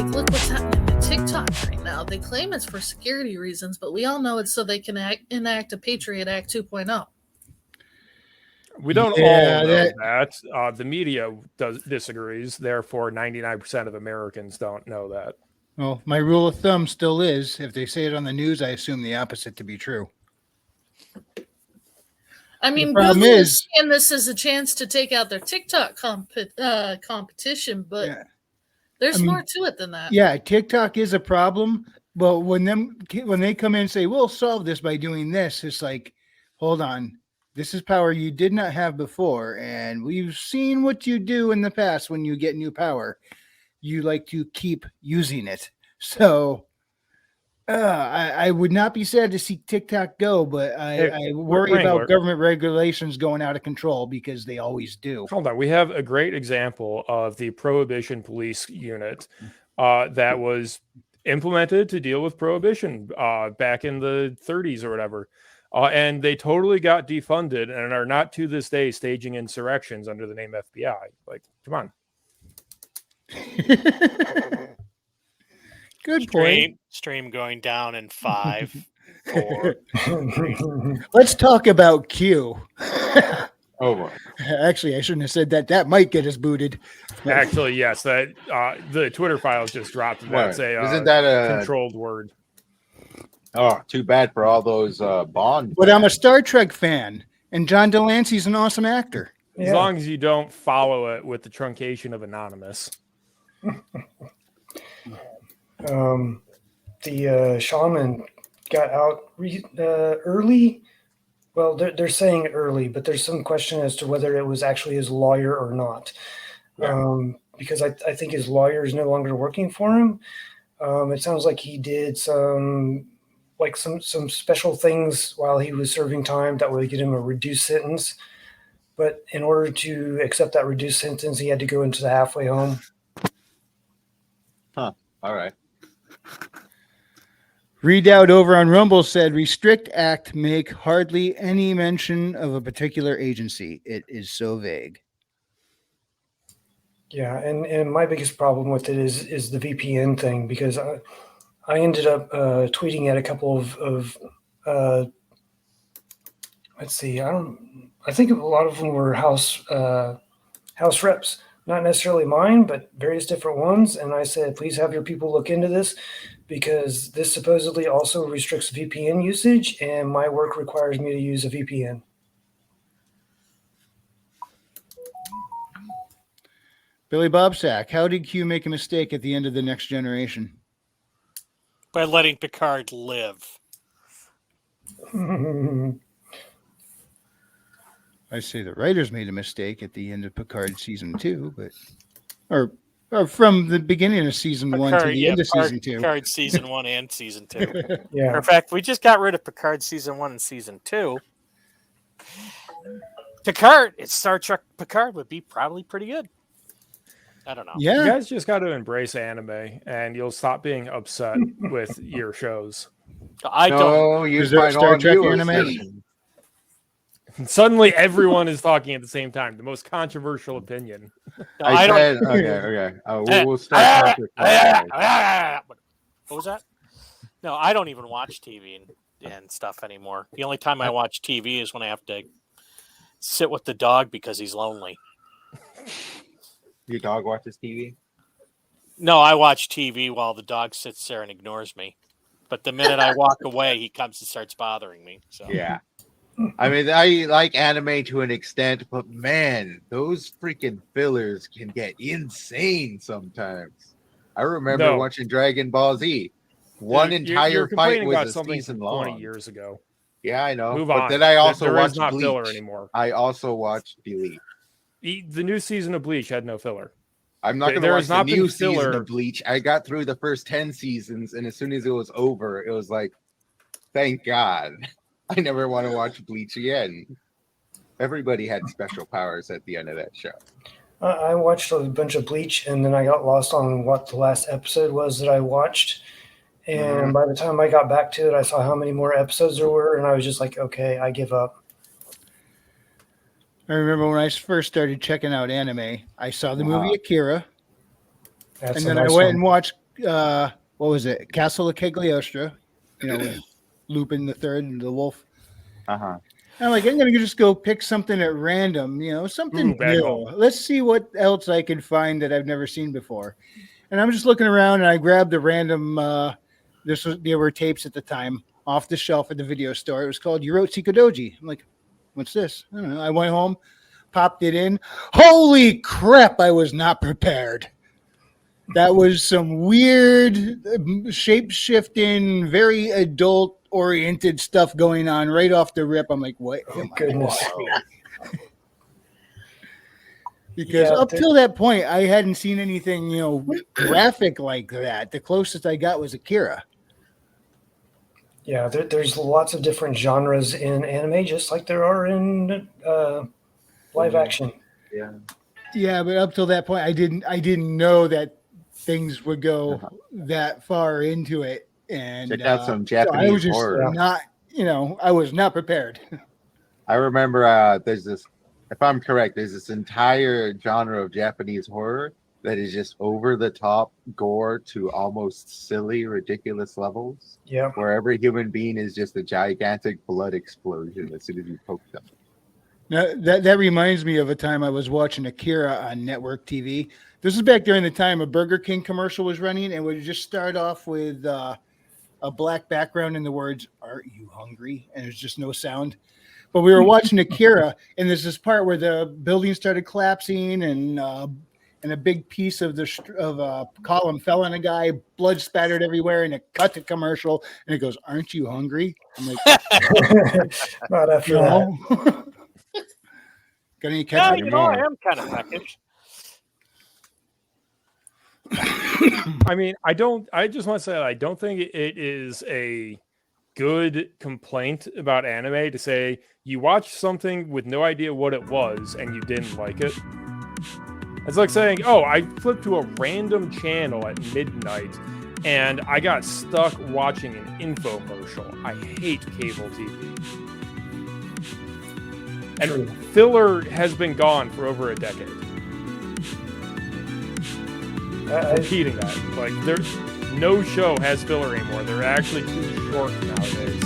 like, look what's happening to TikTok right now. They claim it's for security reasons, but we all know it's so they can enact a Patriot Act 2.0. We don't all know that. The media disagrees. Therefore, 99% of Americans don't know that. Well, my rule of thumb still is, if they say it on the news, I assume the opposite to be true. I mean, the problem Google is, and this is a chance to take out their TikTok competition, but yeah. there's more to it than that. Yeah, TikTok is a problem, but when they come in and say, we'll solve this by doing this, it's like, hold on. This is power you did not have before, and we've seen what you do in the past when you get new power. You like to keep using it. So I would not be sad to see TikTok go, but I worry about government regulations going out of control because they always do. Hold on. We have a great example of the Prohibition Police Unit that was implemented to deal with prohibition back in the 30s or whatever. And they totally got defunded and are not to this day staging insurrections under the name FBI. Like, come on. Good point. Stream going down in 5, 4, 3. Let's talk about Q. Oh boy. Actually, I shouldn't have said that. That might get us booted. Actually, yes. That the Twitter files just dropped. That's Isn't that a controlled word? Oh, too bad for all those Bond. But I'm a Star Trek fan, and John Delancey's an awesome actor. As long as you don't follow it with the truncation of anonymous. The shaman got out early. Well, they're saying early, but there's some question as to whether it was actually his lawyer or not. Because I think his lawyer is no longer working for him. It sounds like he did some special things while he was serving time that would get him a reduced sentence. But in order to accept that reduced sentence, he had to go into the halfway home. Huh. All right. Redoubt over on Rumble said, Restrict Act make hardly any mention of a particular agency. It is so vague. Yeah, and my biggest problem with it is the VPN thing, because I ended up tweeting at a couple of let's see, I think a lot of them were house reps, not necessarily mine, but various different ones. And I said, please have your people look into this, because this supposedly also restricts VPN usage, and my work requires me to use a VPN. Billy Bobsack, how did Q make a mistake at the end of The Next Generation? By letting Picard live. I say the writers made a mistake at the end of Picard season 2, but or from the beginning of season 1 to the end of season 2. Picard season 1 and season 2. Yeah. In fact, we just got rid of Picard season 1 and season 2. Picard, it's Star Trek Picard would be probably pretty good. I don't know. Yeah. You guys just got to embrace anime, and you'll stop being upset with your shows. I don't. Is there Star Trek anime? Suddenly, everyone is talking at the same time. The most controversial opinion. No, I don't. said, okay. We'll start. What was that? No, I don't even watch TV and stuff anymore. The only time I watch TV is when I have to sit with the dog because he's lonely. Your dog watches TV? No, I watch TV while the dog sits there and ignores me. But the minute I walk away, he comes and starts bothering me. So Yeah. I mean, I like anime to an extent, but man, those freaking fillers can get insane sometimes. I remember watching Dragon Ball Z. One entire fight was a season long. 20 years ago. Yeah, I know. Move but on. then I also there watched is not Bleach. filler anymore. I also watched Bleach. The new season of Bleach had no filler. I'm not going to There watch has the not new been season filler. of Bleach. I got through the first 10 seasons, and as soon as it was over, it was like, thank God. I never want to watch Bleach again. Everybody had special powers at the end of that show. I watched a bunch of Bleach, and then I got lost on what the last episode was that I watched. And by the time I got back to it, I saw how many more episodes there were, and I was just like, okay, I give up. I remember when I first started checking out anime, I saw the movie Akira, and then I went and watched what was it? Castle of Cagliostro, with Lupin the Third and the wolf. Uh-huh. I'm like, I'm gonna just go pick something at random, something bad new. call. Let's see what else I can find that I've never seen before. And I'm just looking around, and I grabbed a random. There were tapes at the time off the shelf at the video store. It was called Yorotsuka Doji. I'm like, what's this? I don't know. I went home, popped it in. Holy crap! I was not prepared. That was some weird, shape-shifting, very adult-oriented stuff going on right off the rip. I'm like, what? Oh, goodness. Because Yeah, up till that point, I hadn't seen anything, graphic like that. The closest I got was Akira. Yeah, there's lots of different genres in anime, just like there are in live action. Yeah. Yeah, but up till that point, I didn't know that things would go that far into it. And Check out some so I Japanese was just horror. not, I was not prepared. I remember there's this, if I'm correct, there's this entire genre of Japanese horror that is just over the top gore to almost silly, ridiculous levels, Yeah. where every human being is just a gigantic blood explosion as soon as you poke them. Now, that reminds me of a time I was watching Akira on network TV. This is back during the time a Burger King commercial was running, and would just start off with a black background and the words, "Aren't you hungry?" And there's just no sound. But we were watching Akira, and there's this part where the building started collapsing, and a big piece of a column fell on a guy, blood spattered everywhere, and it cut to commercial, and it goes, "Aren't you hungry?" I'm like, Not after that. no. Got any Yeah, ketchup? I am kind of peckish. I mean, I just want to say that I don't think it is a good complaint about anime to say you watched something with no idea what it was and you didn't like it. It's like saying, oh, I flipped to a random channel at midnight and I got stuck watching an infomercial. I hate cable TV. And True. filler has been gone for over a decade. Repeating that. Like, there's no show has filler anymore. They're actually too short nowadays.